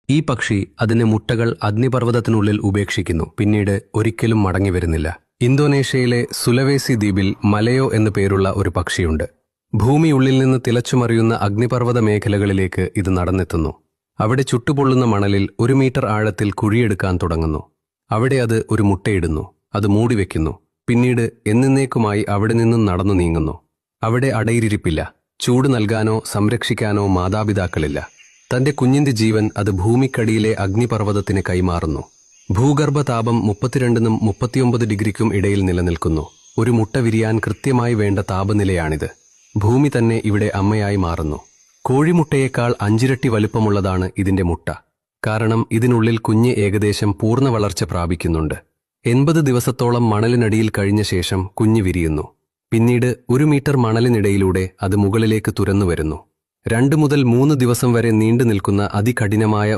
ഈ പക്ഷി അതിന്റെ മുട്ടകൾ അഗ്നിപർവ്വതത്തിനുള്ളിൽ ഉപേക്ഷിക്കുന്നു, പിന്നീട് ഒരിക്കലും മടങ്ങി വരുന്നില്ല. ഇന്തോനേഷ്യയിലെ സുലവേസി ദ്വീപിൽ മലയോ എന്നു പേരുള്ള ഒരു പക്ഷിയുണ്ട്. ഭൂമിയുള്ളിൽ നിന്ന് തിളച്ചുമറിയുന്ന അഗ്നിപർവ്വത മേഖലകളിലേക്ക് ഇത് നടന്നെത്തുന്നു. അവിടെ ചുട്ടുപൊള്ളുന്ന മണലിൽ 1 മീറ്റർ ആഴത്തിൽ കുഴിയെടുക്കാൻ തുടങ്ങുന്നു. അവിടെ അത് ഒരു മുട്ടയിടുന്നു, അത് മൂടിവെക്കുന്നു, പിന്നീട് എന്നേക്കുമായി അവിടെ നിന്നും നടന്നു നീങ്ങുന്നു. അവിടെ അടയിരിപ്പില്ല, ചൂട് നൽകാനോ സംരക്ഷിക്കാനോ മാതാപിതാക്കളില്ല. തന്റെ കുഞ്ഞിന്റെ ജീവൻ അത് ഭൂമിക്കടിയിലെ അഗ്നിപർവ്വതത്തിന് കൈമാറുന്നു. ഭൂഗർഭതാപം 32നും 39 ഡിഗ്രിക്കും ഇടയിൽ നിലനിൽക്കുന്നു. ഒരു മുട്ട വിരിയാൻ കൃത്യമായി വേണ്ട താപനിലയാണിത്. ഭൂമി തന്നെ ഇവിടെ അമ്മയായി മാറുന്നു. കോഴിമുട്ടയേക്കാൾ 5 ഇരട്ടി വലുപ്പമുള്ളതാണ് ഇതിന്റെ മുട്ട. കാരണം ഇതിനുള്ളിൽ കുഞ്ഞ് ഏകദേശം പൂർണ്ണ വളർച്ച പ്രാപിക്കുന്നുണ്ട്. 80 ദിവസത്തോളം മണലിനടിയിൽ കഴിഞ്ഞ ശേഷം കുഞ്ഞ് വിരിയുന്നു. പിന്നീട് 1 മീറ്റർ മണലിനിടയിലൂടെ അത് മുകളിലേക്ക് തുരന്നു വരുന്നു. 2 മുതൽ 3 ദിവസം വരെ നീണ്ടു നിൽക്കുന്ന അതികഠിനമായ